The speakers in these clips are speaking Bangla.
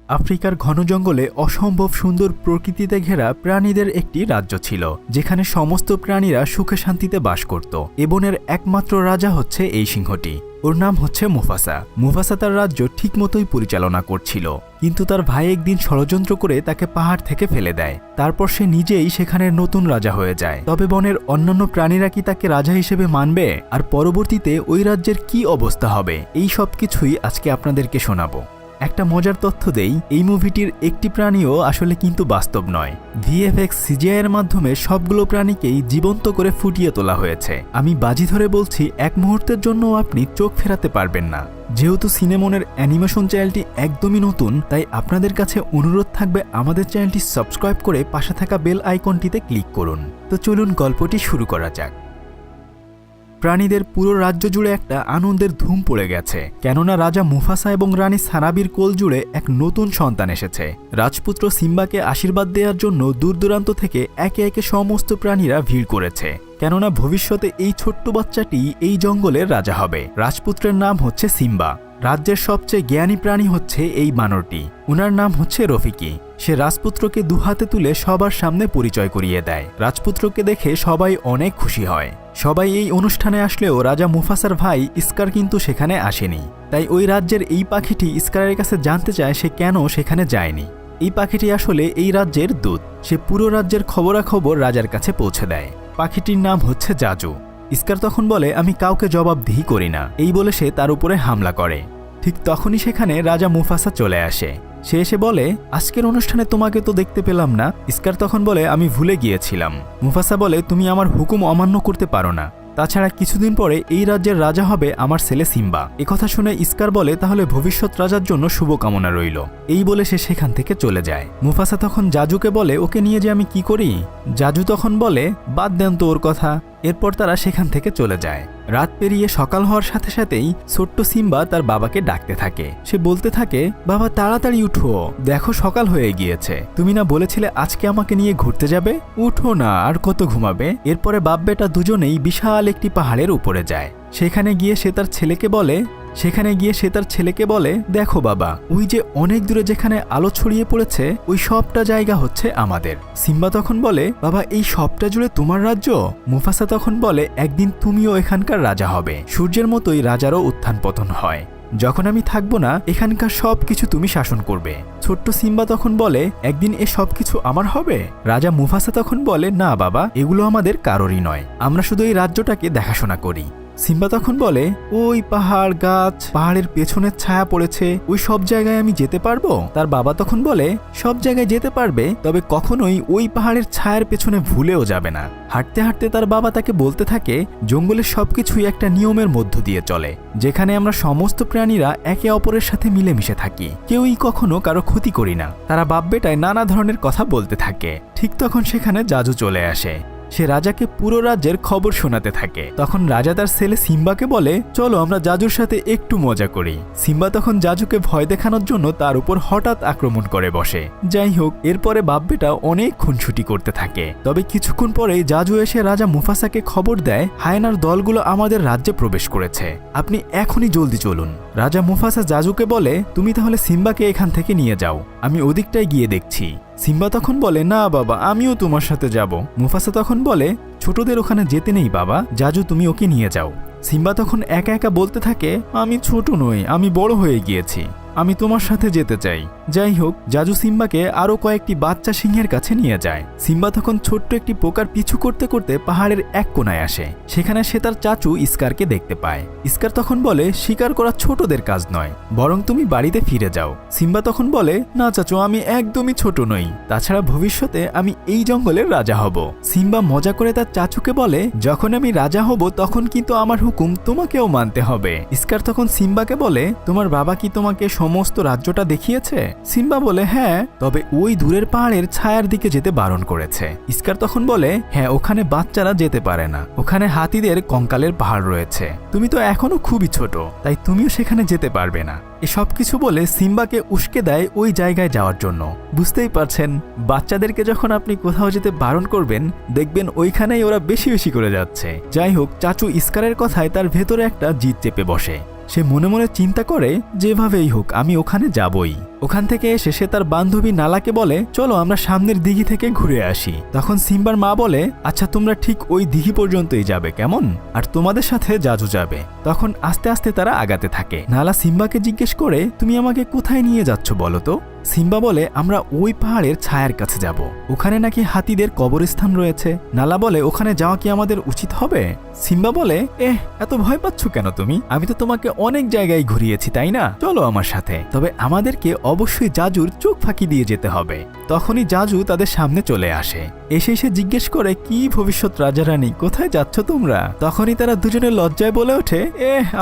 আফ্রিকার ঘন জঙ্গলে অসম্ভব সুন্দর প্রকৃতিতে ঘেরা প্রাণীদের একটি রাজ্য ছিল, যেখানে সমস্ত প্রাণীরা সুখে শান্তিতে বাস করত। এ বনের একমাত্র রাজা হচ্ছে এই সিংহটি। ওর নাম হচ্ছে মুফাসা। মুফাসা তার রাজ্য ঠিকমতোই পরিচালনা করছিল, কিন্তু তার ভাই একদিন ষড়যন্ত্র করে তাকে পাহাড় থেকে ফেলে দেয়। তারপর সে নিজেই সেখানের নতুন রাজা হয়ে যায়। তবে বনের অন্যান্য প্রাণীরা কি তাকে রাজা হিসেবে মানবে, আর পরবর্তীতে ওই রাজ্যের কি অবস্থা হবে, এই সব কিছুই আজকে আপনাদেরকে শোনাবো। একটা মজার তথ্য দেই, এই মুভিটির একটি প্রাণীও আসলে কিন্তু বাস্তব নয়। ভিএফএক্স সিজিআই এর মাধ্যমে সবগুলো প্রাণীকেই জীবন্ত করে ফুটিয়ে তোলা হয়েছে। আমি বাজি ধরে বলছি, এক মুহূর্তের জন্য আপনি চোখ ফেরাতে পারবেন না। যেহেতু সিনেমনের অ্যানিমেশন চ্যানেলটি একদমই নতুন, তাই আপনাদের কাছে অনুরোধ থাকবে আমাদের চ্যানেলটি সাবস্ক্রাইব করে পাশে থাকা বেল আইকনটিতে ক্লিক করুন। তো চলুন গল্পটি শুরু করা যাক। প্রাণীদের পুরো রাজ্য জুড়ে একটা আনন্দের ধুম পড়ে গেছে, কেননা রাজা মুফাসা এবং রানী সানাবির কোল জুড়ে এক নতুন সন্তান এসেছে। রাজপুত্র সিম্বাকে আশীর্বাদ দেওয়ার জন্য দূর দূরান্ত থেকে একে একে সমস্ত প্রাণীরা ভিড় করেছে, কেননা ভবিষ্যতে এই ছোট্ট বাচ্চাটি এই জঙ্গলের রাজা হবে। রাজপুত্রের নাম হচ্ছে সিম্বা। রাজ্যের সবচেয়ে জ্ঞানী প্রাণী হচ্ছে এই বানরটি। উনার নাম হচ্ছে রফিকি। সে রাজপুত্রকে দুহাতে তুলে সবার সামনে পরিচয় করিয়ে দেয়। রাজপুত্রকে দেখে সবাই অনেক খুশি হয়। সবাই এই অনুষ্ঠানে আসলেও রাজা মুফাসার ভাই ইস্কার কিন্তু সেখানে আসেনি। তাই ওই রাজ্যের এই পাখিটি ইস্কারের কাছে জানতে চায় সে কেন সেখানে যায়নি। এই পাখিটি আসলে এই রাজ্যের দূত। সে পুরো রাজ্যের খবরাখবর রাজার কাছে পৌঁছে দেয়। পাখিটির নাম হচ্ছে জাজু। ইস্কার তখন বলে, আমি কাউকে জবাবদিহি করি না। এই বলে সে তার উপরে হামলা করে। ঠিক তখনই সেখানে রাজা মুফাসা চলে আসে। সে এসে বলে, আজকের অনুষ্ঠানে তোমাকে তো দেখতে পেলাম না। ইস্কার তখন বলে, আমি ভুলে গিয়েছিলাম। মুফাসা বলে, তুমি আমার হুকুম অমান্য করতে পারো না। তাছাড়া কিছুদিন পরে এই রাজ্যের রাজা হবে আমার ছেলে সিম্বা। একথা শুনে ইস্কার বলে, তাহলে ভবিষ্যৎ রাজার জন্য শুভকামনা রইল। এই বলে সে সেখান থেকে চলে যায়। মুফাসা তখন জাজুকে বলে, ওকে নিয়ে যে আমি কি করি? জাজু তখন বলে, বাদ দেন তো ওর কথা। এরপর তারা সেখান থেকে চলে যায়। রাত পেরিয়ে সকাল হওয়ার সাথে সাথেই ছোট্ট সিম্বা তার বাবাকে ডাকতে থাকে। সে বলতে থাকে, বাবা তাড়াতাড়ি উঠো, দেখো সকাল হয়ে গিয়েছে। তুমি না বলেছিলে আজকে আমাকে নিয়ে ঘুরতে যাবে? উঠো না, আর কত ঘুমাবে? এরপরে বাপ বেটা দুজনেই বিশাল একটি পাহাড়ের উপরে যায়। সেখানে গিয়ে সে তার ছেলেকে বলে, দেখো বাবা, ওই যে অনেক দূরে যেখানে আলো ছড়িয়ে পড়েছে, ওই সবটা জায়গা হচ্ছে আমাদের। সিম্বা তখন বলে, বাবা, এই সবটা জুড়ে তোমার রাজ্য? মুফাসা তখন বলে, একদিন তুমিও এখানকার রাজা হবে। সূর্যের মতোই রাজারও উত্থান পতন হয়। যখন আমি থাকবো না, এখানকার সব কিছু তুমি শাসন করবে। ছোট্ট সিম্বা তখন বলে, একদিন এ সব কিছু আমার হবে? রাজা মুফাসা তখন বলে, না বাবা, এগুলো আমাদের কারোরই নয়, আমরা শুধু এই রাজ্যটাকে দেখাশোনা করি। সিম্বা তখন বলে, ওই পাহাড়, গাছ, পাহাড়ের পেছনের ছায়া পড়েছে, ওই সব জায়গায় আমি যেতে পারবো? তার বাবা তখন বলে, সব জায়গায় যেতে পারবে, তবে কখনোই ওই পাহাড়ের ছায়ার পেছনে ভুলেও যাবে না। হাঁটতে হাঁটতে তার বাবা তাকে বলতে থাকে, জঙ্গলের সবকিছুই একটা নিয়মের মধ্য দিয়ে চলে, যেখানে আমরা সমস্ত প্রাণীরা একে অপরের সাথে মিলেমিশে থাকি, কেউই কখনো কারো ক্ষতি করি না। তারা বাপ বেটায় নানা ধরনের কথা বলতে থাকে। ঠিক তখন সেখানে জাজু চলে আসে। সে রাজাকে পুরো রাজ্যের খবর শোনাতে থাকে। তখন রাজা তার ছেলে সিম্বাকে বলে, চলো আমরা জাজুর সাথে একটু মজা করি। সিম্বা তখন জাজুকে ভয় দেখানোর জন্য তার উপর হঠাৎ আক্রমণ করে বসে। যাই হোক, এরপরে বাপ বেটা অনেক খুনসুটি করতে থাকে। তবে কিছুক্ষণ পরেই জাজু এসে রাজা মুফাসাকে খবর দেয়, হায়েনার দলগুলো আমাদের রাজ্যে প্রবেশ করেছে, আপনি এখনই জলদি চলুন। রাজা মুফাসা জাজুকে বলে, তুমি তাহলে সিম্বাকে এখান থেকে নিয়ে যাও, আমি ওদিকটায় গিয়ে দেখছি। সিম্বা তখন বলে, না বাবা, আমিও তোমার সাথে যাব। মুফাসা তখন বলে, ছোটদের ওখানে যেতে নেই বাবা, জাজু তুমি ওকে নিয়ে যাও। সিম্বা তখন একা একা বলতে থাকে, আমি ছোট নই, আমি বড় হয়ে গিয়েছি, আমি তোমার সাথে যেতে চাই। যাই হোক, জাজু সিম্বাকে আরো কয়েকটি বাচ্চা সিংহের কাছে নিয়ে যায়। সিম্বা তখন ছোট্ট একটি পোকার পিছু করতে করতে পাহাড়ের এক কোণায় আসে। সেখানে সে তার চাচু ইস্কারকে দেখতে পায়। ইস্কার তখন বলে, শিকার করা ছোটদের কাজ নয়, বরং তুমি বাড়িতে ফিরে যাও। সিম্বা তখন বলে, না চাচু, আমি একদমই ছোট নই, তাছাড়া ভবিষ্যতে আমি এই জঙ্গলের রাজা হব। সিম্বা মজা করে তার চাচুকে বলে, যখন আমি রাজা হব তখন কিন্তু আমার হুকুম তোমাকেও মানতে হবে। ইস্কার তখন সিম্বাকে বলে, তোমার বাবা কি তোমাকে সমস্ত রাজ্যটা দেখিয়েছে? সিম্বা বলে, হ্যাঁ, তবে ওই দূরের পাহাড়ের ছায়ার দিকে যেতে বারণ করেছে। ইস্কার তখন বলে, হ্যাঁ, ওখানে বাচ্চারা যেতে পারে না, ওখানে হাতিদের কঙ্কালের পাহাড় রয়েছে, তুমি তো এখনো খুবই ছোট, তাই তুমিও সেখানে যেতে পারবে না। এসব কিছু বলে সিম্বাকে উস্কে দেয় ওই জায়গায় যাওয়ার জন্য। বুঝতেই পারছেন, বাচ্চাদেরকে যখন আপনি কোথাও যেতে বারণ করবেন, দেখবেন ওইখানেই ওরা বেশি বেশি করে যাচ্ছে। যাই হোক, চাচু ইস্কারের কথায় তার ভেতরে একটা জিদ চেপে বসে। সে মনে মনে চিন্তা করে যেভাবেই হোক আমি ওখানে যাবই। ওখান থেকে এসে সে তার বান্ধবী নালাকে বলে, চলো আমরা সামনের দিঘি থেকে ঘুরে আসি। তখন সিম্বার মা বলে, আচ্ছা তোমরা ঠিক ওই দিঘি পর্যন্তই যাবে কেমন, আর তোমাদের সাথে জাজু যাবে। তখন আস্তে আস্তে তারা আগাতে থাকে। নালা সিম্বাকে জিজ্ঞেস করে, তুমি আমাকে কোথায় নিয়ে যাচ্ছ বলো তো? সিম্বা বলে, আমরা ওই পাহাড়ের ছায়ার কাছে যাব, ওখানে নাকি হাতিদের কবরস্থান রয়েছে। নালা বলে, ওখানে যাওয়া কি আমাদের উচিত হবে? সিম্বা বলে, এত ভয় পাচ্ছ কেন তুমি? আমি তো তোমাকে অনেক জায়গায় ঘুরিয়েছি তাই না, চলো আমার সাথে। তবে আমাদেরকে অবশ্যই জাজুর চোখ ফাঁকি দিয়ে যেতে হবে। তখনই জাজু তাদের সামনে চলে আসে। এসে সে জিজ্ঞেস করে, কি ভবিষ্যৎ রাজা রানী, কোথায় যাচ্ছ তোমরা? তখনই তারা দুজনে লজ্জায় বলে ওঠে,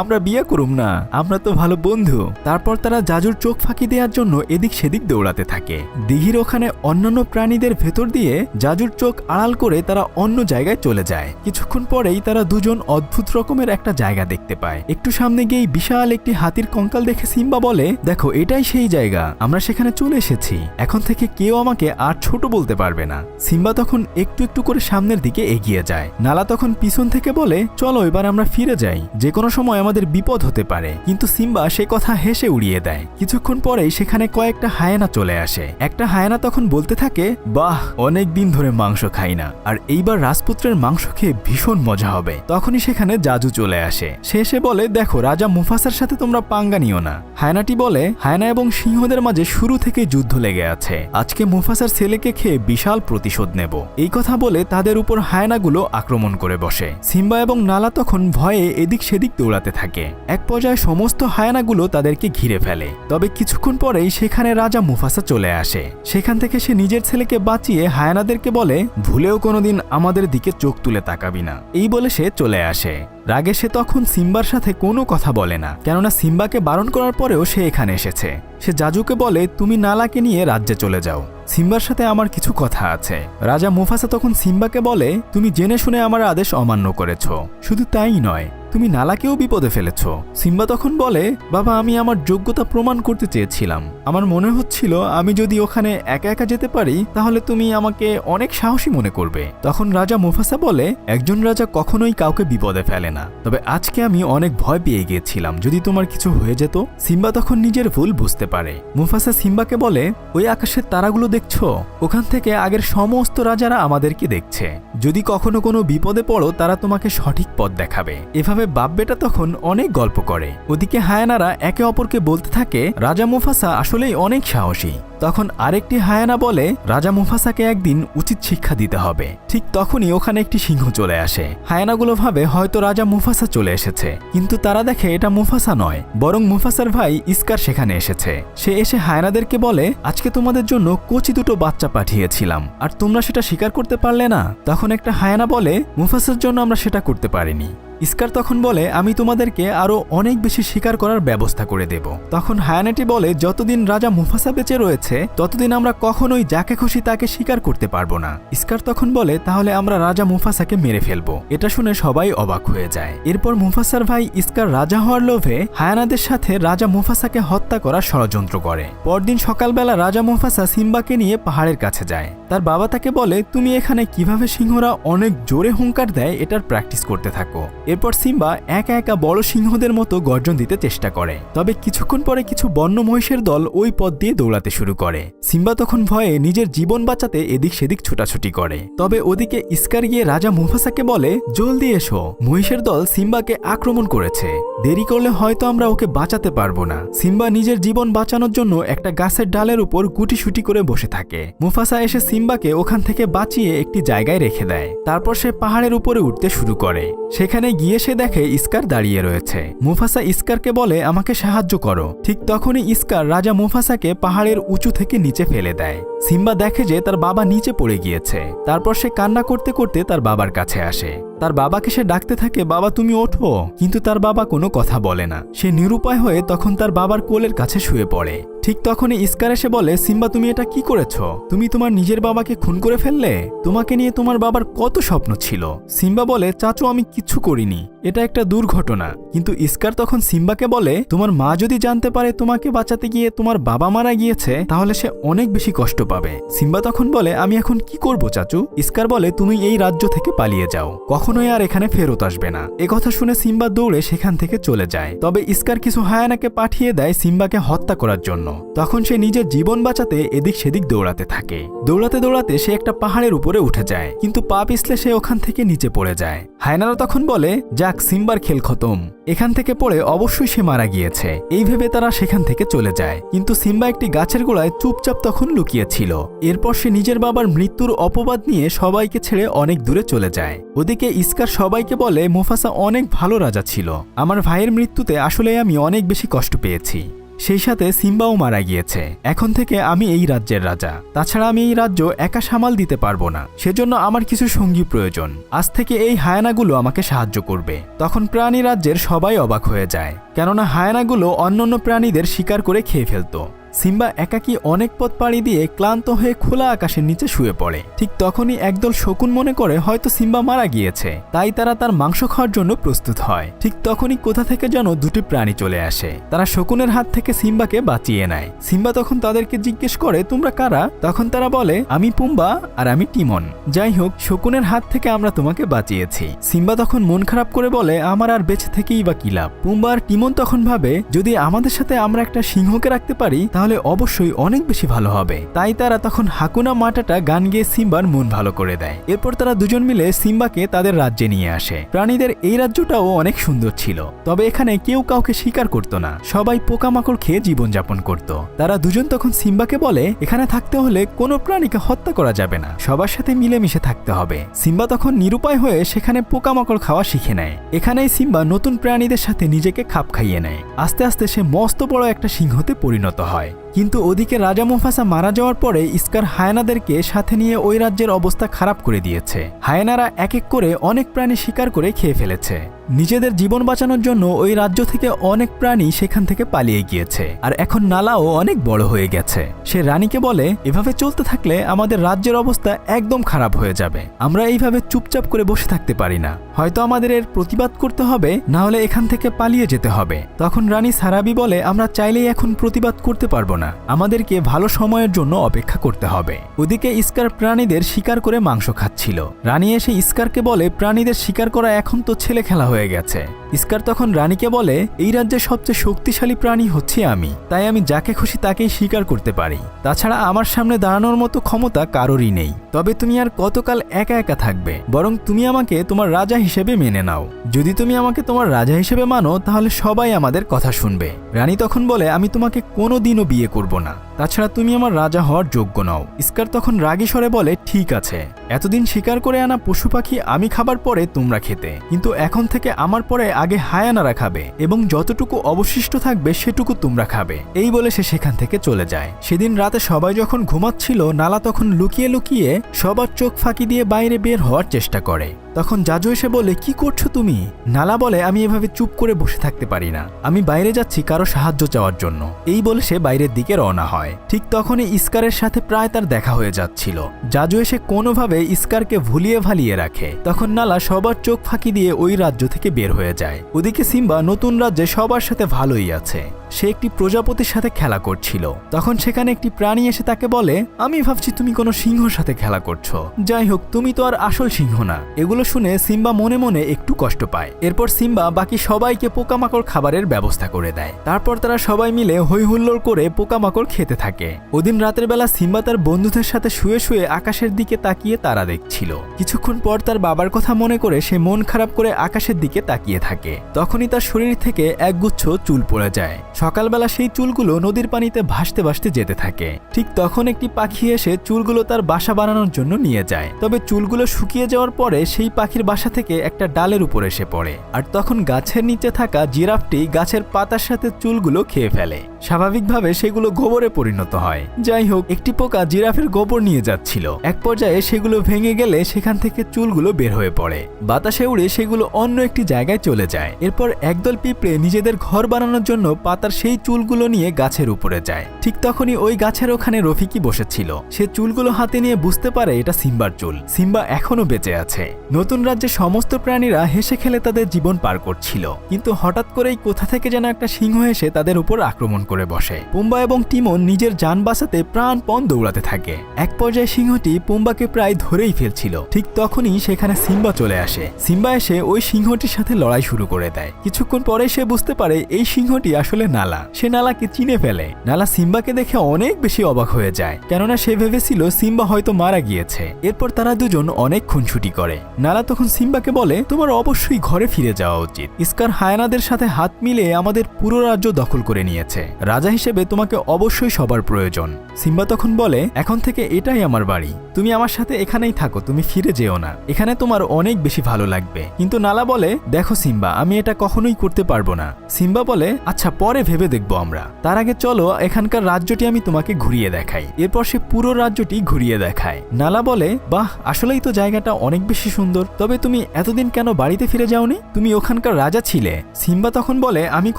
আমরা বিয়ে করুম না, আমরা তো ভালো বন্ধু। তারপর তারা জাজুর চোখ ফাঁকি দেওয়ার জন্য এদিক সেদিক দৌড়াতে থাকে। দিঘির ওখানে অন্যান্য প্রাণীদের ভেতর দিয়ে জাজুর চোখ আড়াল করে তারা অন্য জায়গায় চলে যায়। কিছুক্ষণ পরেই তারা দুজন অদ্ভুত রকমের একটা জায়গা দেখতে পায়। একটু সামনে গিয়ে বিশাল একটি হাতির কঙ্কাল দেখে সিম্বা বলে, দেখো এটাই সেই জায়গা, আমরা সেখানে চলে এসেছি, এখন থেকে কেউ আমাকে আর ছোট বলতে পারবে না। সিম্বা তখন একটু একটু করে সামনের দিকে এগিয়ে যায়। নালা তখন পিছন থেকে বলে, চলো এবার আমরা ফিরে যাই, যে কোনো সময় আমাদের বিপদ হতে পারে। কিন্তু সিম্বা সে কথা হেসে উড়িয়ে দেয়। কিছুক্ষণ পরেই সেখানে কয়েকটা হায়েনা চলে আসে। একটা হায়েনা তখন বলতে থাকে, বাহ, অনেক দিন ধরে মাংস খাই না, আর এইবার রাজপুত্রের মাংস খেয়ে ভীষণ মজা হবে। তখনই সেখানে জাজু চলে আসে। সে এসে বলে, দেখো রাজা মুফাসার সাথে তোমরা পাঙ্গা নিও না। হায়নাটি বলে, হায়না এবং সিংহদের মাঝে শুরু থেকে যুদ্ধ লেগে আছে, আজকে মুফাসার ছেলেকে খেয়ে বিশাল প্রতিশোধ নেব। এই কথা বলে তাদের উপর হায়নাগুলো আক্রমণ করে বসে। সিম্বা এবং নালা তখন ভয়ে এদিক সেদিক দৌড়াতে থাকে। এক পর্যায়ে সমস্ত হায়নাগুলো তাদেরকে ঘিরে ফেলে। তবে কিছুক্ষণ পরেই সেখানে রাজা মুফাসা চলে আসে। সেখান থেকে সে নিজের ছেলেকে বাঁচিয়ে হায়নাদেরকে বলে, ভুলেও কোনোদিন আমাদের দিকে চোখ তুলে তাকাবি না। এই বলে সে চলে আসে। রাগে সে তখন সিম্বার সাথে কোনো কথা বলে না, কেননা সিম্বাকে বারণ করার পরেও সে এখানে এসেছে। সে জাজুকে বলে, তুমি নালাকে নিয়ে রাজ্যে চলে যাও, সিম্বার সাথে আমার কিছু কথা আছে। রাজা মুফাসা তখন সিম্বাকে বলে, তুমি জেনে শুনে আমার আদেশ অমান্য করেছ, শুধু তাই নয় তুমি নালাকেও বিপদে ফেলেছ। সিম্বা তখন বলে, বাবা আমি আমার যোগ্যতা প্রমাণ করতে চেয়েছিলাম, আমার মনে হচ্ছিল আমি যদি ওখানে একা একা যেতে পারি তাহলে তুমি আমাকে অনেক সাহসী মনে করবে। তখন রাজা মুফাসা বলে, একজন রাজা কখনোই কাউকে বিপদে ফেলে না, তবে আজকে আমি অনেক ভয় পেয়ে গিয়েছিলাম যদি তোমার কিছু হয়ে যেত। সিম্বা তখন নিজের ভুল বুঝতে পারে। মুফাসা সিম্বাকে বলে, ওই আকাশের তারাগুলো দেখছো, ওখান থেকে আগের সমস্ত রাজারা আমাদেরকে দেখছে, যদি কখনো কোনো বিপদে পড়ো তারা তোমাকে সঠিক পথ দেখাবে। এভাবে বাপ বেটা তখন অনেক গল্প করে। ওদিকে হায়ানারা একে অপরকে বলতে থাকে, রাজা মুফাসা আসলেই অনেক সাহসী। তখন আরেকটি হায়ানা বলে, রাজা মুফাসাকে একদিন উচিত শিক্ষা দিতে হবে। ঠিক তখনই ওখানে একটি সিংহ চলে আসে। হায়ানাগুলো ভাবে হয়তো রাজা মুফাসা চলে এসেছে, কিন্তু তারা দেখে এটা মুফাসা নয়, বরং মুফাসার ভাই ইস্কার সেখানে এসেছে। সে এসে হায়ানাদেরকে বলে, আজকে তোমাদের জন্য কচি দুটো বাচ্চা পাঠিয়েছিলাম, আর তোমরা সেটা স্বীকার করতে পারলে না। তখন একটা হায়ানা বলে, মুফাসার জন্য আমরা সেটা করতে পারিনি। ইস্কার তখন বলে, আমি তোমাদেরকে আরো অনেক বেশি শিকার করার ব্যবস্থা করে দেব। তখন হায়ানাটি বলে, যতদিন রাজা মুফাসা বেঁচে রয়েছে ততদিন আমরা কখনোই যাকে খুশি তাকে শিকার করতে পারবো না। ইস্কার তখন বলে, তাহলে আমরা রাজা মুফাসাকে মেরে ফেলবো। এটা শুনে সবাই অবাক হয়ে যায়। এরপর মুফাসার ভাই ইস্কার রাজা হওয়ার লোভে হায়ানাদের সাথে রাজা মুফাসাকে হত্যা করার ষড়যন্ত্র করে। পরদিন সকালবেলা রাজা মুফাসা সিম্বাকে নিয়ে পাহাড়ের কাছে যায়। তার বাবা তাকে বলে, তুমি এখানে কিভাবে সিংহরা অনেক জোরে হুঙ্কার দেয় এটার প্র্যাকটিস করতে থাকো। এরপর সিম্বা একা একা বড় সিংহদের মতো গর্জন দিতে চেষ্টা করে। তবে কিছুক্ষণ পরে কিছু বন্য মহিষের দল ওই পথ দিয়ে দৌড়াতে শুরু করে। সিম্বা তখন ভয়ে নিজের জীবন বাঁচাতে এদিক সেদিক ছোটাছুটি করে। তবে ওদিকে ইস্কার গিয়ে রাজা মুফাসাকে বলে, জলদি এসো, মহিষের দল সিম্বাকে আক্রমণ করেছে, দেরি করলে হয়তো আমরা ওকে বাঁচাতে পারবো না। সিম্বা নিজের জীবন বাঁচানোর জন্য একটা গাছের ডালের উপর গুটিসুটি করে বসে থাকে। মুফাসা এসে সিম্বাকে ওখান থেকে বাঁচিয়ে একটি জায়গায় রেখে দেয়। তারপর সে পাহাড়ের উপরে উঠতে শুরু করে। সেখানে গিয়ে সে দেখে ইস্কার দাঁড়িয়ে রয়েছে। মুফাসা ইস্কারকে বলে, আমাকে সাহায্য করো। ঠিক তখনই ইস্কার রাজা মুফাসাকে পাহাড়ের উঁচু থেকে নিচে ফেলে দেয়। সিম্বা দেখে যে তার বাবা নিচে পড়ে গিয়েছে। তারপর সে কান্না করতে করতে তার বাবার কাছে আসে। তার বাবাকে সে ডাকতে থাকে, বাবা তুমি ওঠো, কিন্তু তার বাবা কোনো কথা বলে না। সে নিরুপায় হয়ে তখন তার বাবার কোলের কাছে শুয়ে পড়ে। ঠিক তখনই ইস্কার এসে বলে, সিম্বা তুমি এটা কি করেছ? তুমি তোমার নিজের বাবাকে খুন করে ফেললে? তোমাকে নিয়ে তোমার বাবার কত স্বপ্ন ছিল। সিম্বা বলে, চাচু আমি কিচ্ছু করিনি, এটা একটা দুর্ঘটনা। কিন্তু ইস্কার তখন সিম্বাকে বলে, তোমার মা যদি জানতে পারে তোমাকে বাঁচাতে গিয়ে তোমার বাবা মারা গিয়েছে তাহলে সে অনেক বেশি কষ্ট পাবে। সিম্বা তখন বলে, আমি এখন কি করব চাচু? স্কার বলে, তুমি এই রাজ্য থেকে পালিয়ে যাও, কখনোই আর এখানে ফেরত আসবে না। কথা শুনে সিম্বা দৌড়ে সেখান থেকে চলে যায়। তবে স্কার কিছু হায়ানাকে পাঠিয়ে দেয় সিম্বাকে হত্যা করার জন্য। তখন সে নিজের জীবন বাঁচাতে এদিক সেদিক দৌড়াতে থাকে। দৌড়াতে দৌড়াতে সে একটা পাহাড়ের উপরে উঠে যায়, কিন্তু পা পিছলে সে ওখান থেকে নিচে পড়ে যায়। হায়নারা তখন বলে, যাক, সিম্বার খেল খতম, এখান থেকে পড়ে অবশ্যই সে মারা গিয়েছে। এই ভেবে তারা সেখান থেকে চলে যায়। কিন্তু সিম্বা একটি গাছের গোড়ায় চুপচাপ তখন লুকিয়েছিল। এরপর সে নিজের বাবার মৃত্যুর অপবাদ নিয়ে সবাইকে ছেড়ে অনেক দূরে চলে যায়। ওদিকে স্কার সবাইকে বলে, মুফাসা অনেক ভালো রাজা ছিল, আমার ভাইয়ের মৃত্যুতে আসলে আমি অনেক বেশি কষ্ট পেয়েছি। সেই সাথে সিম্বাও মারা গিয়েছে। এখন থেকে আমি এই রাজ্যের রাজা, তাছাড়া আমি এই রাজ্য একা সামাল দিতে পারবো না, সেজন্য আমার কিছু সঙ্গী প্রয়োজন। আজ থেকে এই হায়ানাগুলো আমাকে সাহায্য করবে। তখন প্রাণী রাজ্যের সবাই অবাক হয়ে যায়, কেননা হায়ানাগুলো অন্যান্য প্রাণীদের শিকার করে খেয়ে ফেলত। সিম্বা একাকী অনেক পথ পাড়ি দিয়ে ক্লান্ত হয়ে খোলা আকাশের নিচে শুয়ে পড়ে। ঠিক তখনই একদল শকুন মনে করে হয়তো সিম্বা মারা গিয়েছে, তাই তারা তার মাংস খাওয়ার জন্য প্রস্তুত হয়। ঠিক তখনই কোথা থেকে যেন দুটি প্রাণী চলে আসে। তারা শকুনের হাত থেকে সিম্বাকে বাঁচিয়ে নেয়। সিম্বা তখন তাদেরকে জিজ্ঞেস করে, তোমরা কারা? তখন তারা বলে, আমি পুম্বা আর আমি টিমন। যাই হোক, শকুনের হাত থেকে আমরা তোমাকে বাঁচিয়েছি। সিম্বা তখন মন খারাপ করে বলে, আমার আর বেঁচে থেকেই বা কি লাভ? পুম্বা আর টিমন তখন ভাবে, যদি আমাদের সাথে আমরা একটা সিংহকে রাখতে পারি তাহলে অবশ্যই অনেক বেশি ভালো হবে। তাই তারা তখন হাকুনা মাটাটা গান গেয়ে সিম্বার মন ভালো করে দেয়। এরপর তারা দুজন মিলে সিম্বাকে তাদের রাজ্যে নিয়ে আসে। প্রাণীদের এই রাজ্যটাও অনেক সুন্দর ছিল, তবে এখানে কেউ কাউকে শিকার করত না, সবাই পোকামাকড় খেয়ে জীবনযাপন করত। তারা দুজন তখন সিম্বাকে বলে, এখানে থাকতে হলে কোনো প্রাণীকে হত্যা করা যাবে না, সবার সাথে মিলেমিশে থাকতে হবে। সিম্বা তখন নিরুপায় হয়ে সেখানে পোকামাকড় খাওয়া শিখে নেয়। এখানেই সিম্বা নতুন প্রাণীদের সাথে নিজেকে খাপ খাইয়ে নেয়। আস্তে আস্তে সে মস্ত বড় একটা সিংহতে পরিণত হয়। কিন্তু ওদিকে রাজা মুফাসা মারা যাওয়ার পরে স্কার হায়ানাদেরকে সাথে নিয়ে ওই রাজ্যের অবস্থা খারাপ করে দিয়েছে। হায়ানারা এক এক করে অনেক প্রাণী শিকার করে খেয়ে ফেলেছে। নিজেদের জীবন বাঁচানোর জন্য ওই রাজ্য থেকে অনেক প্রাণী সেখান থেকে পালিয়ে গিয়েছে। আর এখন নালাও অনেক বড় হয়ে গেছে। সে রানীকে বলে, এভাবে চলতে থাকলে আমাদের রাজ্যের অবস্থা একদম খারাপ হয়ে যাবে। আমরা এইভাবে চুপচাপ করে বসে থাকতে পারি না, হয়তো আমাদের এর প্রতিবাদ করতে হবে, না হলে এখান থেকে পালিয়ে যেতে হবে। তখন রানী সারাবি বলে, আমরা চাইলেই এখন প্রতিবাদ করতে পারবো না, আমাদেরকে ভালো সময়ের জন্য অপেক্ষা করতে হবে। ওদিকে স্কার প্রাণীদের শিকার করে মাংস খাচ্ছিল। রানী এসে স্কারকে বলে, প্রাণীদের শিকার করা এখন তো ছেলে খেলা হয়ে গেছে। স্কার তখন রানীকে বলে, এই রাজ্যের সবচেয়ে শক্তিশালী প্রাণী হচ্ছে আমি, তাই আমি যাকে খুশি তাকেই শিকার করতে পারি। তাছাড়া আমার সামনে দাঁড়ানোর মতো ক্ষমতা কারোরই নেই। তবে তুমি আর কতকাল একা একা থাকবে? বরং তুমি আমাকে তোমার রাজা হিসেবে মেনে নাও। যদি তুমি আমাকে তোমার রাজা হিসেবে মানো তাহলে সবাই আমাদের কথা শুনবে। রানী তখন বলে, আমি তোমাকে কোনোদিনও বিয়ে করব না, তাছাড়া তুমি আমার রাজা হওয়ার যোগ্য নও। স্কার তখন রাগী স্বরে বলে, ঠিক আছে, এতদিন শিকার করে আনা পশু পাখি আমি খাবার পরে তোমরা খেতে, কিন্তু এখন থেকে আমার পরে আগে হায়ানারা খাবে, এবং যতটুকু অবশিষ্ট থাকবে সেটুকু তোমরা খাবে। এই বলে সে সেখান থেকে চলে যায়। সেদিন রাতে সবাই যখন ঘুমাচ্ছিল, নালা তখন লুকিয়ে লুকিয়ে সবার চোখ ফাঁকি দিয়ে বাইরে বের হওয়ার চেষ্টা করে। তখন জাজু এসে বলে, কি করছো তুমি? নালা বলে, আমি এভাবে চুপ করে বসে থাকতে পারি না, আমি বাইরে যাচ্ছি কারো সাহায্য চাওয়ার জন্য। এই বলে সে বাইরের দিকে রওনা হয়। ঠিক তখনই স্কারের সাথে প্রায় তার দেখা হয়ে যাচ্ছিল। জাজু এসে কোনোভাবে স্কারকে ভুলিয়ে ভালিয়ে রাখে। তখন নালা সবার চোখ ফাঁকি দিয়ে ওই রাজ্য থেকে বের হয়ে যায়। ওদিকে সিম্বা নতুন রাজ্যে সবার সাথে ভালোই আছে। সে একটি প্রজাপতির সাথে খেলা করছিল। তখন সেখানে একটি প্রাণী এসে তাকে বলে, আমি ভাবছি তুমি কোনো সিংহর সাথে খেলা করছো। যাই হোক, তুমি তো আর আসল সিংহ না। এগুলো শুনে সিম্বা মনে মনে একটু কষ্ট পায়। এরপর সিম্বা বাকি সবাইকে পোকামাকড় খাবারের ব্যবস্থা করে দেয়। তারপর তারা সবাই মিলে হই হুল্লোড় করে পোকামাকড় খেতে থাকে। ওদিন রাতের বেলা সিম্বা তার বন্ধুদের সাথে শুয়ে শুয়ে আকাশের দিকে তাকিয়ে তারা দেখছিল। কিছুক্ষণ পর তার বাবার কথা মনে করে সে মন খারাপ করে আকাশের দিকে তাকিয়ে থাকে। তখনই তার শরীর থেকে একগুচ্ছ চুল পড়ে যায়। সকালবেলা সেই চুলগুলো নদীর পানিতে ভাসতে ভাসতে যেতে থাকে। ঠিক তখন একটি পাখি এসে চুলগুলো তার বাসা বানানোর জন্য নিয়ে যায়। তবে চুলগুলো শুকিয়ে যাওয়ার পরে সেই পাখির বাসা থেকে একটা ডালের উপর এসে পড়ে। আর তখন গাছের নিচে থাকা জিরাফটি গাছের পাতার সাথে চুলগুলো খেয়ে ফেলে। স্বাভাবিকভাবে সেগুলো গোবরে পরিণত হয়। যাই হোক, একটি পোকা জিরাফের গোবর নিয়ে যাচ্ছিল। এক পর্যায়ে সেগুলো ভেঙে গেলে সেখান থেকে চুলগুলো বের হয়ে পড়ে। বাতাসে উড়ে সেগুলো অন্য একটি জায়গায় চলে যায়। এরপর একদল পিঁপড়ে নিজেদের ঘর বানানোর জন্য পাতার সেই চুলগুলো নিয়ে গাছের উপরে যায়। ঠিক তখনই ওই গাছের ওখানে রফিকি বসেছিল। সে চুলগুলো হাতে নিয়ে বুঝতে পারে এটা সিম্বার চুল। সিম্বা এখনো বেঁচে আছে। নতুন রাজ্যে সমস্ত প্রাণীরা হেসে খেলে তাদের জীবন পার করছিল, কিন্তু হঠাৎ করেই কোথা থেকে যেন একটা সিংহ এসে তাদের উপর আক্রমণ করে বসে। পুম্বা এবং টিমন নিজের যান বাঁচাতে প্রাণপণ দৌড়াতে থাকে। এক পর্যায়ে সিংহটি পুম্বাকে প্রায় ধরেই ফেলছিল। ঠিক তখনই সেখানে সিম্বা চলে আসে। সিম্বা এসে ওই সিংহটির সাথে লড়াই শুরু করে দেয়। কিছুক্ষণ পরে সে বুঝতে পারে এই সিংহটি আসলে নালা। সে নালাকে চিনে ফেলে। নালা সিম্বাকে দেখে অনেক বেশি অবাক হয়ে যায়, কেননা সে ভেবেছিল সিম্বা হয়তো মারা গিয়েছে। এরপর তারা দুজন অনেক খুনসুটি করে। নালা তখন সিম্বাকে বলে, তোমার অবশ্যই ঘরে ফিরে যাওয়া উচিত। স্কার হায়ানাদের সাথে হাত মিলিয়ে আমাদের পুরো রাজ্য দখল করে নিয়েছে। রাজা হিসেবে তোমাকে অবশ্যই সবার প্রয়োজন। সিম্বা তখন বলে, এখন থেকে এটাই আমার বাড়ি, তুমি আমার সাথে এখানেই থাকো, তুমি ফিরে যেও না, এখানে তোমার অনেক বেশি ভালো লাগবে। কিন্তু নালা বলে, দেখো সিম্বা, আমি এটা কখনোই করতে পারবো না। সিম্বা বলে, আচ্ছা পরে ভেবে দেখবো আমরা, তার আগে চলো এখানকার রাজ্যটি আমি তোমাকে ঘুরিয়ে দেখাই। এরপর সে পুরো রাজ্যটি ঘুরিয়ে দেখায়। নালা বলে, বাহ, আসলেই তো জায়গাটা অনেক বেশি সুন্দর, তবে তুমি এতদিন কেন বাড়িতে ফিরে যাওনি? তুমি ওখানকার রাজা ছিলে। সিম্বা তখন বলে, আমি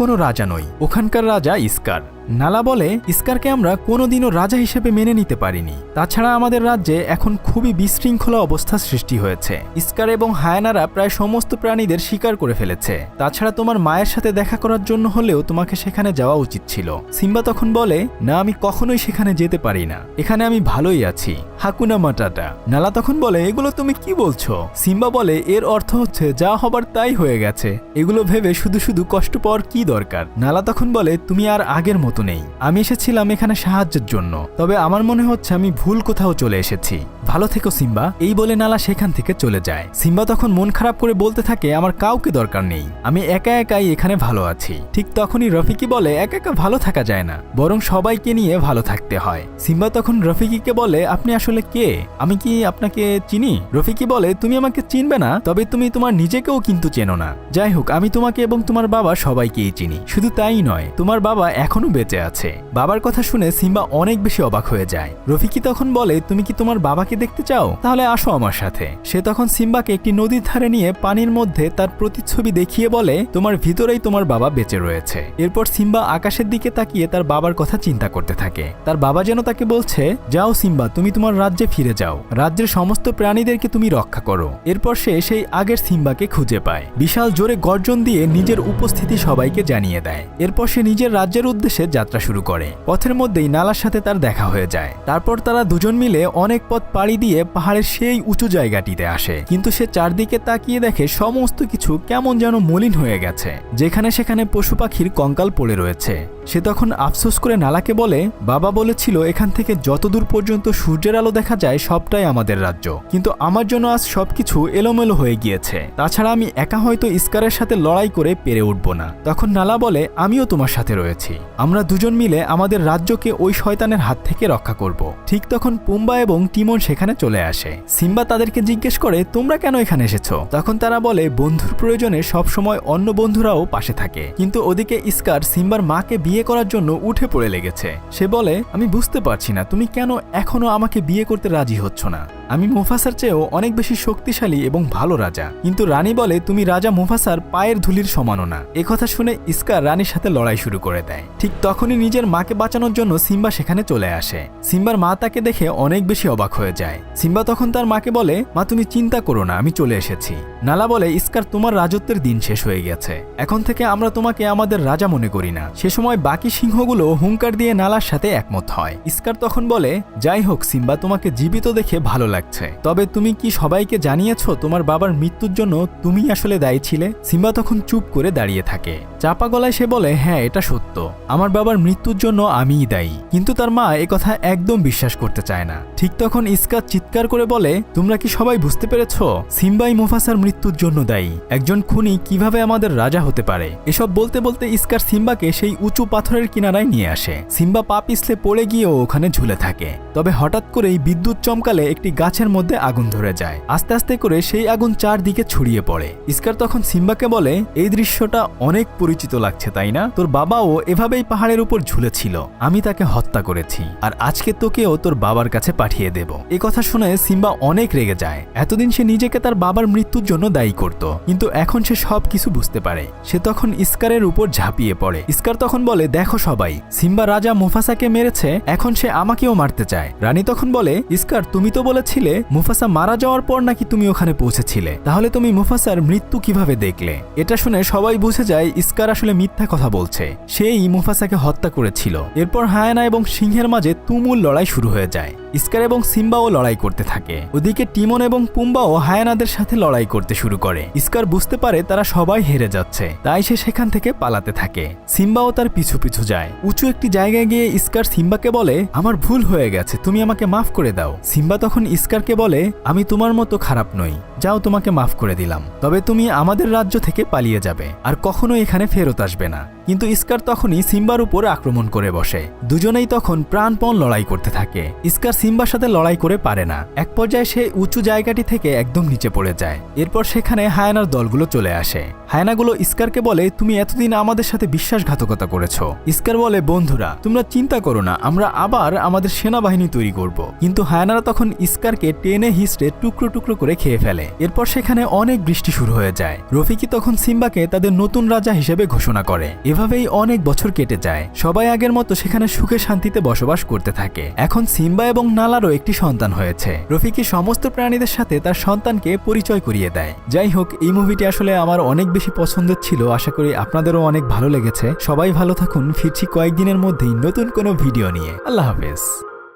কোনো রাজা নই, ওখানকার রাজা স্কার। নালা বলে, স্কারকে আমরা কোনোদিনও রাজা হিসেবে মেনে নিতে পারিনি। তাছাড়া আমাদের রাজ্যে এখন খুবই বিশৃঙ্খলা অবস্থা সৃষ্টি হয়েছে। স্কার এবং হায়ানারা প্রায় সমস্ত প্রাণীদের শিকার করে ফেলেছে। তাছাড়া তোমার মায়ের সাথে দেখা করার জন্য হলেও তোমাকে সেখানে যাওয়া উচিত ছিল। সিম্বা তখন বলে, না, আমি কখনোই সেখানে যেতে পারি না, এখানে আমি ভালোই আছি, হাকুনা মাটাটা। নালা তখন বলে, এগুলো তুমি কি বলছো? সিম্বা বলে, এর অর্থ হচ্ছে যা হবার তাই হয়ে গেছে, এগুলো ভেবে শুধু শুধু কষ্ট পাওয়ার কি দরকার? নালা তখন বলে, তুমি আর আগের মতো নেই, আমি এসেছিলাম এখানে সাহায্যের জন্য, তবে আমার মনে হচ্ছে আমি ভুল কোথাও চলে এসেছি, ভালো থেকো সিম্বা। এই বলে নালা সেখান থেকে চলে যায়। সিম্বা তখন মন খারাপ করে বলতে থাকে, আমার কাউকে দরকার নেই, আমি একা একাই এখানে ভালো আছি। ঠিক তখনই রফিকি বলে, একা একা ভালো থাকা যায় না, বরং সবাইকে নিয়ে ভালো থাকতে হয়। সিম্বা তখন রফিকিকে বলে, আপনি আসলে কে? আমি কি আপনাকে চিনি? রফিকি বলে, তুমি আমাকে চিনবে না, তবে তুমি তোমার নিজেকেও কিন্তু চেনো না। যাই হোক, আমি তোমাকে এবং তোমার বাবা সবাইকেই চিনি। শুধু তাই নয়, তোমার বাবা এখনো বেঁচে আছে। বাবার কথা শুনে সিম্বা অনেক বেশি অবাক হয়ে যায়। রফিকি তখন বলে, তুমি কি তোমার বাবাকে দেখতে চাও? তাহলে আসো আমার সাথে। সে তখন সিম্বাকে একটি নদীর ধারে নিয়ে পানির মধ্যে তার প্রতিচ্ছবি দেখিয়ে বলে, তোমার ভিতরেই তোমার বাবা বেঁচে রয়েছে। এরপর সিম্বা আকাশের দিকে তাকিয়ে তার বাবার কথা চিন্তা করতে থাকে। তার বাবা যেন তাকে বলছে, যাও সিম্বা, তুমি তোমার রাজ্যে ফিরে যাও, রাজ্যের সমস্ত প্রাণীদেরকে তুমি রক্ষা করো। এরপর সে সেই আগের সিম্বাকে খুঁজে পায়। বিশাল জোরে গর্জন দিয়ে নিজের উপস্থিতি সবাইকে জানিয়ে দেয়। এরপর সে নিজের রাজ্যের উদ্দেশ্যে যাত্রা শুরু করে। পথের মধ্যেই নালার সাথে তার দেখা হয়ে যায়। তারপর তারা দুজন মিলে অনেক পথ পাড়ি দিয়ে পাহাড়ের সেই উঁচু জায়গাটিতে আসে। কিন্তু সে চারদিকে তাকিয়ে দেখে সমস্ত কিছু কেমন যেন মলিন হয়ে গেছে, যেখানে সেখানে পশু পাখির কঙ্কাল পড়ে রয়েছে। সে তখন আফসোস করে নালাকে বলে, বাবা বলেছিল এখান থেকে যতদূর পর্যন্ত সূর্যের আলো দেখা যায় সবটাই আমাদের রাজ্য, কিন্তু আমার জন্য আজ সবকিছু এলোমেলো হয়ে গিয়েছে। তাছাড়া আমি একা হয়তো স্কারের সাথে লড়াই করে পেরে উঠব না। তখন নালা বলে, আমিও তোমার সাথে রয়েছি, আমরা দুজন মিলে আমাদের রাজ্যকে ওই শয়তানের হাত থেকে রক্ষা করব। ঠিক তখন পুম্বা এবং টিমন সেখানে চলে আসে। সিম্বা তাদেরকে জিজ্ঞেস করে, তোমরা কেন এখানে এসেছো? তখন তারা বলে, বন্ধুর প্রয়োজনে সবসময় অন্য বন্ধুরাও পাশে থাকে, কিন্তু ওদিকে স্কার সিম্বার মাকে বিয়ে করার জন্য উঠে পড়ে লেগেছে। সে বলে, আমি বুঝতে পারছি না তুমি কেন এখনো আমাকে বিয়ে করতে রাজি হচ্ছ না। আমি মুফাসার চেয়েও অনেক বেশি শক্তিশালী এবং ভালো রাজা, কিন্তু রানী বলে তুমি রাজা মুফাসার পায়ের ধুলির সমানও না। একথা শুনে স্কার রানীর সাথে লড়াই শুরু করে দেয়। ঠিক তখনই নিজের মাকে বাঁচানোর জন্য সিম্বা সেখানে চলে আসে। সিম্বার মা তাকে দেখে অনেক বেশি অবাক হয়ে যায়। সিম্বা তখন তার মাকে বলে, মা তুমি চিন্তা করো না, আমি চলে এসেছি। নালা বলে, স্কার তোমার রাজত্বের দিন শেষ হয়ে গেছে, এখন থেকে আমরা তোমাকে আমাদের রাজা মনে করি না। সে সময় বাকি সিংহগুলো হুঙ্কার দিয়ে নালার সাথে একমত হয়। স্কার তখন বলে, যাই হোক সিম্বা, তোমাকে জীবিত দেখে ভালো লাগছে, তবে তুমি কি সবাইকে জানিয়েছো তোমার বাবার মৃত্যুর জন্য তুমি আসলে দায়ী ছিলে? সিম্বা তখন চুপ করে দাঁড়িয়ে থাকে। চাপা গলায় সে বলে, হ্যাঁ এটা সত্য, আমার বাবার মৃত্যুর জন্য আমিই দায়ী। কিন্তু তার মা একথা একদম বিশ্বাস করতে চায় না। ঠিক তখন স্কার চিৎকার করে বলে, তোমরা কি সবাই বুঝতে পেরেছো? সিম্বাই মুফাসার মৃত্যুর জন্য দায়ী। একজন খুনি কিভাবে আমাদের রাজা হতে পারে? এসব বলতে বলতে স্কার সিম্বাকে সেই উঁচু পাথরের কিনারায় নিয়ে আসে। সিম্বা পা পিছলে পড়ে গিয়েও ওখানে ঝুলে থাকে। তবে হঠাৎ করেই বিদ্যুৎ চমকালে একটি গাছের মধ্যে আগুন ধরে যায়। আস্তে আস্তে করে সেই আগুন চারদিকে ছড়িয়ে পড়ে। স্কার তখন সিম্বাকে বলে, এই দৃশ্যটা অনেক পরিচিত লাগছে তাই না? তোর বাবাও এভাবেই পাহাড়ের উপর ঝুলেছিল, আমি তাকে হত্যা করেছি, আর আজকে তোকেও তোর বাবার কাছে পাঠিয়ে দেব। এই কথা শুনে সিম্বা অনেক রেগে যায়। এতদিন সে নিজেকে তার বাবার মৃত্যুর জন্য দায়ী করত, কিন্তু এখন সে সবকিছু বুঝতে পারে। সে তখন স্কারের উপর ঝাঁপিয়ে পড়ে। স্কার তখন বলে, দেখো সবাই, সিম্বা রাজা মুফাসাকে মেরেছে, এখন সে আমাকেও মারতে চায়। রানী তখন বলে, স্কার তুমি তো বলেছিলে বলেছিলে মুফাসা মারা যাওয়ার পর নাকি তুমি ওখানে পৌঁছেছিলে, তাহলে তুমি মুফাসার মৃত্যু কিভাবে দেখলে? এটা শুনে সবাই বুঝে যায় স্কার আসলে মিথ্যা কথা বলছে, সেই মুফাসাকে হত্যা করেছিল। এরপর হায়ানা এবং সিংহের মাঝে তুমুল লড়াই শুরু হয়ে যায়। স্কার এবং সিম্বাও লড়াই করতে থাকে। ওদিকে টিমন এবং পুম্বাও হায়ানাদের সাথে লড়াই করতে শুরু করে। স্কার বুঝতে পারে তারা সবাই হেরে যাচ্ছে, তাই সে সেখান থেকে পালাতে থাকে। সিম্বাও তার পিছু পিছু যায়। উঁচু একটি জায়গায় গিয়ে স্কার সিম্বাকে বলে, আমার ভুল হয়ে গেছে, তুমি আমাকে মাফ করে দাও। সিম্বা তখন স্কারকে বলে, আমি তোমার মতো খারাপ নই, যাও তোমাকে মাফ করে দিলাম, তবে তুমি আমাদের রাজ্য থেকে পালিয়ে যাবে আর কখনো এখানে ফেরত আসবে না। কিন্তু স্কার তখনই সিম্বার উপর আক্রমণ করে বসে। দুজনেই তখন প্রাণপণ লড়াই করতে থাকে। স্কার সিম্বার সাথে লড়াই করে পারে না। এক পর্যায়ে সে উঁচু জায়গাটি থেকে একদম নিচে পড়ে যায়। এরপর সেখানে হায়ানার দলগুলো চলে আসে। হায়ানাগুলো স্কারকে বলে, তুমি এতদিন আমাদের সাথে বিশ্বাসঘাতকতা করেছো। স্কার বলে, বন্ধুরা তোমরা চিন্তা করো না, আমরা আবার আমাদের সেনাবাহিনী তৈরি করব। কিন্তু হায়ানারা তখন স্কারকে টেনে হিস্টে টুকরো টুকরো করে খেয়ে ফেলে। এরপর সেখানে অনেক বৃষ্টি শুরু হয়ে যায়। রফিকি তখন সিম্বাকে তাদের নতুন রাজা হিসেবে ঘোষণা করে। এভাবেই অনেক বছর কেটে যায়। সবাই আগের মতো সেখানে সুখে শান্তিতে বসবাস করতে থাকে। এখন সিম্বা এবং নালারও একটি সন্তান হয়েছে। রফিকি সমস্ত প্রাণীদের সাথে তার সন্তানকে পরিচয় করিয়ে দেয়। যাই হোক, এই মুভিটি আসলে আমার অনেক বেশি পছন্দের ছিল। আশা করি আপনাদেরও অনেক ভালো লেগেছে। সবাই ভালো থাকুন, ফিরছি কয়েকদিনের মধ্যেই নতুন কোনো ভিডিও নিয়ে। আল্লাহ হাফেজ।